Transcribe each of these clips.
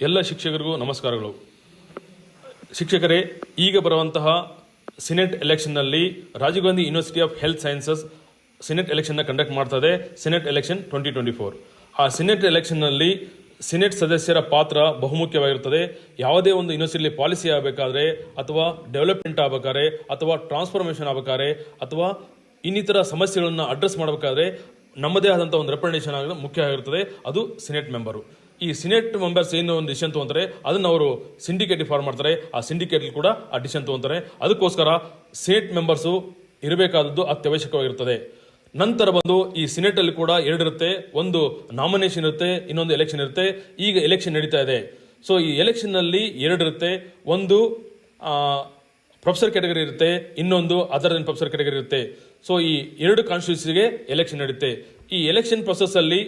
ಎಲ್ಲ ಶಿಕ್ಷಕರಿಗೂ ನಮಸ್ಕಾರಗಳು. ಶಿಕ್ಷಕರೇ, ಈಗ ಬರುವಂತಹ ಸಿನೆಟ್ ಎಲೆಕ್ಷನ್ನಲ್ಲಿ Rajiv Gandhi university of health sciences senate ಎಲೆಕ್ಷನ್ನ ಕಂಡಕ್ಟ್ ಮಾಡ್ತದೆ. Senate election 2024. ಆ ಸಿನೆಟ್ ಎಲೆಕ್ಷನ್ನಲ್ಲಿ ಸಿನೆಟ್ ಸದಸ್ಯರ ಪಾತ್ರ ಬಹುಮುಖ್ಯವಾಗಿರುತ್ತದೆ. ಯಾವುದೇ ಒಂದು ಯೂನಿವರ್ಸಿಟಿಲಿ ಪಾಲಿಸಿ ಆಗಬೇಕಾದ್ರೆ, ಅಥವಾ ಡೆವಲಪ್ಮೆಂಟ್ ಆಗಬೇಕಾದ್ರೆ, ಅಥವಾ ಟ್ರಾನ್ಸ್ಫಾರ್ಮೇಷನ್ ಆಗಬೇಕಾದ್ರೆ, ಅಥವಾ ಇನ್ನಿತರ ಸಮಸ್ಯೆಗಳನ್ನು ಅಡ್ರೆಸ್ ಮಾಡಬೇಕಾದ್ರೆ ನಮ್ಮದೇ ಆದಂಥ ಒಂದು ರೆಪ್ರೆಸೆಂಟೇಷನ್ ಆಗೋದು ಮುಖ್ಯ ಆಗಿರುತ್ತದೆ. ಅದು ಸಿನೆಟ್ ಮೆಂಬರು. ಈ ಸಿನೆಟ್ ಮೆಂಬರ್ಸ್ ಏನು ಒಂದು ಡಿಸಿಷನ್ ತೊಗೊಂತಾರೆ ಅದನ್ನು ಅವರು ಸಿಂಡಿಕೇಟ್ ಫಾರ್ಮ್ ಮಾಡ್ತಾರೆ. ಆ ಸಿಂಡಿಕೇಟ್ ಕೂಡ ಆ ಡಿಸಿಷನ್ ತೊಗೊಂತಾರೆ. ಅದಕ್ಕೋಸ್ಕರ ಸಿನೆಟ್ ಮೆಂಬರ್ಸು ಇರಬೇಕಾದದ್ದು ಅತ್ಯವಶ್ಯಕವಾಗಿರುತ್ತದೆ. ನಂತರ ಬಂದು ಈ ಸಿನೆಟ್ ಅಲ್ಲಿ ಕೂಡ ಎರಡಿರುತ್ತೆ. ಒಂದು ನಾಮಿನೇಷನ್ ಇರುತ್ತೆ, ಇನ್ನೊಂದು ಎಲೆಕ್ಷನ್ ಇರುತ್ತೆ. ಈಗ ಎಲೆಕ್ಷನ್ ನಡೀತಾ ಇದೆ. ಸೊ ಈ ಎಲೆಕ್ಷನ್ ನಲ್ಲಿ ಎರಡಿರುತ್ತೆ. ಒಂದು ಪ್ರೊಫೆಸರ್ ಕ್ಯಾಟಗರಿ ಇರುತ್ತೆ, ಇನ್ನೊಂದು ಅದರ್ ದೆನ್ ಪ್ರೊಫೆಸರ್ ಕ್ಯಾಟಗರಿ ಇರುತ್ತೆ. ಸೊ ಈ ಎರಡು ಕಾನ್ಸ್ಟಿಟ್ಯೂನ್ಸಿಗೆ ಎಲೆಕ್ಷನ್ ನಡೀತೆ. ಈ ಎಲೆಕ್ಷನ್ ಪ್ರೊಸೆಸ್ ಅಲ್ಲಿ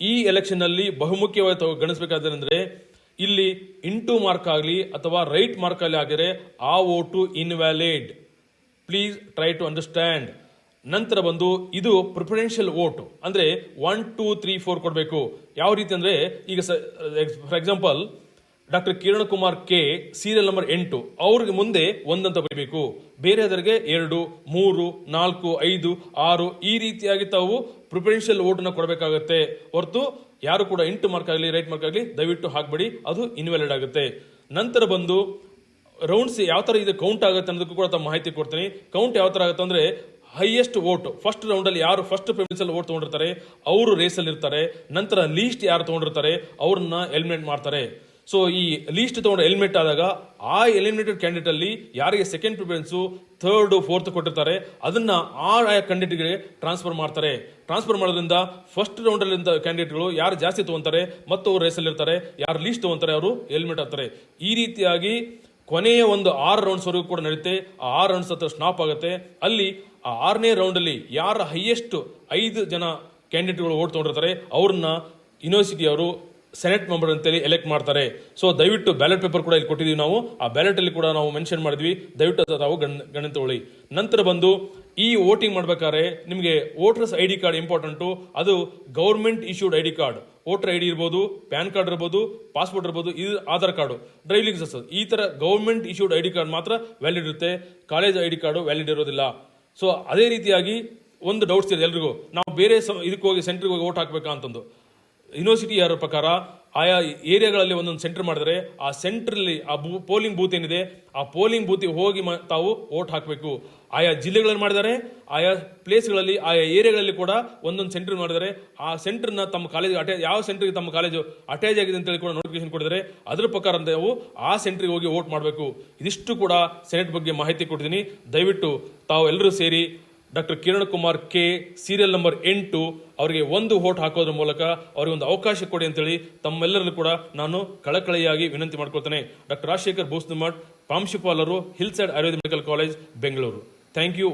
ಈ ಎಲೆಕ್ಷನ್ ನಲ್ಲಿ ಬಹುಮುಖ್ಯವಾಗಿ ಗಣಿಸಬೇಕಾದ್ರೆ ಇಲ್ಲಿ ಇಂಟು ಮಾರ್ಕ್ ಆಗಲಿ ಅಥವಾ ರೈಟ್ ಮಾರ್ಕ್ ಅಲ್ಲಿ ಆಗಿದ್ರೆ ಆ vote invalid. Please try to understand. ನಂತರ ಬಂದು ಇದು ಪ್ರಿಫರೆನ್ಷಿಯಲ್ ವೋಟ್ ಅಂದ್ರೆ 1, 2, 3, 4 ಕೊಡಬೇಕು. ಯಾವ ರೀತಿ ಅಂದ್ರೆ ಈಗ for example doctor Kiran Kumar K serial number 8 ಅವ್ರಿಗೆ ಮುಂದೆ ಒಂದಂತ ಬರೀಬೇಕು, ಬೇರೆಯವರಿಗೆ 2, 3, 4, 5, 6 ಈ ರೀತಿಯಾಗಿ ತಾವು ಪ್ರಿಫರೆನ್ಷಿಯಲ್ ವೋಟ್ ನ ಕೊಡಬೇಕಾಗುತ್ತೆ. ಹೊರತು ಯಾರು ಕೂಡ ಇಂಟು ಮಾರ್ಕ್ ಆಗಲಿ ರೈಟ್ ಮಾರ್ಕ್ ಆಗಲಿ ದಯವಿಟ್ಟು ಹಾಕ್ಬೇಡಿ, ಅದು ಇನ್ವ್ಯಾಲಿಡ್ ಆಗುತ್ತೆ. ನಂತರ ಬಂದು ರೌಂಡ್ಸ್ ಯಾವ ತರ ಇದು ಕೌಂಟ್ ಆಗುತ್ತೆ ಅನ್ನೋದಕ್ಕೂ ಕೂಡ ತಮ್ಮ ಮಾಹಿತಿ ಕೊಡ್ತೀನಿ. ಕೌಂಟ್ ಯಾವ ತರ ಆಗುತ್ತೆ ಅಂದ್ರೆ ಹೈಯೆಸ್ಟ್ ವೋಟ್ ಫಸ್ಟ್ ರೌಂಡ್ ಅಲ್ಲಿ ಯಾರು ಫಸ್ಟ್ ಪ್ರಿಫರೆನ್ಸ್ ಅಲ್ಲಿ ವೋಟ್ ತಗೊಂಡಿರ್ತಾರೆ ಅವರು ರೇಸ್ ಅಲ್ಲಿ ಇರ್ತಾರೆ. ನಂತರ ಲೀಸ್ಟ್ ಯಾರು ತಗೊಂಡಿರ್ತಾರೆ ಅವ್ರನ್ನ ಎಲಿಮಿನೇಟ್ ಮಾಡ್ತಾರೆ. ಸೊ ಈ ಲೀಸ್ಟ್ ತಗೊಂಡು ಎಲಿಮಿನೇಟ್ ಆದಾಗ ಆ ಎಲಿಮಿನೇಟೆಡ್ ಕ್ಯಾಂಡಿಡೇಟ್ ಅಲ್ಲಿ ಯಾರಿಗೆ ಸೆಕೆಂಡ್ ಪ್ರಿಫರೆನ್ಸು, ಥರ್ಡ್, ಫೋರ್ತ್ ಕೊಟ್ಟಿರ್ತಾರೆ ಅದನ್ನ ಆ ಕ್ಯಾಂಡಿಡೇಟ್ಗೆ ಟ್ರಾನ್ಸ್ಫರ್ ಮಾಡ್ತಾರೆ. ಟ್ರಾನ್ಸ್ಫರ್ ಮಾಡೋದ್ರಿಂದ ಫಸ್ಟ್ ರೌಂಡ್ ಅಲ್ಲಿ ಕ್ಯಾಂಡಿಡೇಟ್ಗಳು ಯಾರು ಜಾಸ್ತಿ ತಗೊಂತಾರೆ ಮತ್ತು ಅವರು ರೇಸ್ ಅಲ್ಲಿ ಇರ್ತಾರೆ, ಯಾರು ಲೀಸ್ಟ್ ತಗೊಂತಾರೆ ಅವರು ಎಲಿಮಿನೇಟ್ ಆಗ್ತಾರೆ. ಈ ರೀತಿಯಾಗಿ ಕೊನೆಯ ಒಂದು 6 ರೌಂಡ್ಸ್ ವರೆಗೂ ಕೂಡ ನಡೆಯುತ್ತೆ. ಆ 6 ರೌಂಡ್ಸ್ ಹತ್ರ ಸ್ಟಾಪ್ ಆಗುತ್ತೆ. ಅಲ್ಲಿ ಆ 6ನೇ ರೌಂಡ್ ಅಲ್ಲಿ ಯಾರ ಹೈಯೆಸ್ಟ್ 5 ಜನ ಕ್ಯಾಂಡಿಡೇಟ್ಗಳು ಓಟ್ ತಗೊಂಡಿರ್ತಾರೆ ಅವ್ರನ್ನ ಯೂನಿವರ್ಸಿಟಿ ಅವರು ಸೆನೆಟ್ ಮೆಂಬರ್ ಅಂತೇಳಿ ಎಲೆಕ್ಟ್ ಮಾಡ್ತಾರೆ. ಸೊ ದಯವಿಟ್ಟು ಬ್ಯಾಲೆಟ್ ಪೇಪರ್ ಕೂಡ ಇಲ್ಲಿ ಕೊಟ್ಟಿದ್ದೀವಿ ನಾವು. ಆ ಬ್ಯಾಲೆಟ್ ಅಲ್ಲಿ ಕೂಡ ನಾವು ಮೆನ್ಷನ್ ಮಾಡಿದ್ವಿ, ದಯವಿಟ್ಟು ತಾವು ಗಣನೆ ತಗೊಳ್ಳಿ. ನಂತರ ಬಂದು ಈ ವೋಟಿಂಗ್ ಮಾಡ್ಬೇಕಾದ್ರೆ ನಿಮಗೆ ವೋಟರ್ಸ್ ಐಡಿ ಕಾರ್ಡ್ ಇಂಪಾರ್ಟೆಂಟು. ಅದು government issued ID card. Voter ID ಇರ್ಬೋದು, ಪ್ಯಾನ್ ಕಾರ್ಡ್ ಇರ್ಬೋದು, ಪಾಸ್ಪೋರ್ಟ್ ಇರ್ಬೋದು, ಇದು ಆಧಾರ್ ಕಾರ್ಡು, ಡ್ರೈವಿಂಗ್ ಲೈಸೆನ್ಸ್, ಈ ತರ ಗೌರ್ಮೆಂಟ್ ಇಶ್ಯೂಡ್ ಐಡಿ ಕಾರ್ಡ್ ಮಾತ್ರ ವ್ಯಾಲಿಡ್ ಇರುತ್ತೆ. ಕಾಲೇಜ್ ಐಡಿ ಕಾರ್ಡು ವ್ಯಾಲಿಡ್ ಇರೋದಿಲ್ಲ. ಸೊ ಅದೇ ರೀತಿಯಾಗಿ ಒಂದು ಡೌಟ್ಸ್ ಇದೆ ಎಲ್ರಿಗೂ, ನಾವು ಬೇರೆ ಇದಕ್ಕೆ ಹೋಗಿ ಸೆಂಟ್ರಿಗೆ ಹೋಗಿ ವೋಟ್ ಹಾಕ್ಬೇಕಾ ಅಂತಂದು. ಯೂನಿವರ್ಸಿಟಿ ಯಾರ ಪ್ರಕಾರ ಆಯಾ ಏರಿಯಾಗಳಲ್ಲಿ ಒಂದೊಂದು ಸೆಂಟರ್ ಮಾಡಿದ್ರೆ ಆ ಸೆಂಟ್ರಲ್ಲಿ ಆ ಪೋಲಿಂಗ್ ಬೂತ್ ಏನಿದೆ ಆ ಪೋಲಿಂಗ್ ಬೂತ್ಗೆ ಹೋಗಿ ತಾವು ವೋಟ್ ಹಾಕಬೇಕು. ಆಯಾ ಜಿಲ್ಲೆಗಳಲ್ಲಿ ಮಾಡಿದರೆ ಆಯಾ ಪ್ಲೇಸ್ಗಳಲ್ಲಿ ಆಯಾ ಏರಿಯಾಗಳಲ್ಲಿ ಕೂಡ ಒಂದೊಂದು ಸೆಂಟರ್ ಮಾಡಿದರೆ ಆ ಸೆಂಟರ್ನ ತಮ್ಮ ಕಾಲೇಜ್ ಯಾವ ಸೆಂಟರ್ಗೆ ತಮ್ಮ ಕಾಲೇಜು ಅಟ್ಯಾಚ್ ಆಗಿದೆ ಅಂತೇಳಿ ಕೂಡ ನೋಟಿಫಿಕೇಶನ್ ಕೊಡಿದರೆ ಅದರ ಪ್ರಕಾರ ನಾವು ಆ ಸೆಂಟ್ರಿಗೆ ಹೋಗಿ ವೋಟ್ ಮಾಡಬೇಕು. ಇದಿಷ್ಟು ಕೂಡ ಸೆನೆಟ್ ಬಗ್ಗೆ ಮಾಹಿತಿ ಕೊಡ್ತೀನಿ. ದಯವಿಟ್ಟು ತಾವು ಎಲ್ಲರೂ ಸೇರಿ doctor Kiran Kumar K serial number 8 ಅವರಿಗೆ ಒಂದು ವೋಟ್ ಹಾಕೋದ್ರ ಮೂಲಕ ಅವರಿಗೆ ಒಂದು ಅವಕಾಶ ಕೊಡಿ ಅಂತೇಳಿ ತಮ್ಮೆಲ್ಲರಲ್ಲೂ ಕೂಡ ನಾನು ಕಳಕಳಿಯಾಗಿ ವಿನಂತಿ ಮಾಡ್ಕೊಳ್ತೇನೆ. ಡಾಕ್ಟರ್ ರಾಜಶೇಖರ್ ಬೋಸ್ನುಮಠ್, ಪ್ರಾಂಶುಪಾಲರು, hill side Ayurveda medical college, Bengaluru. Thank you.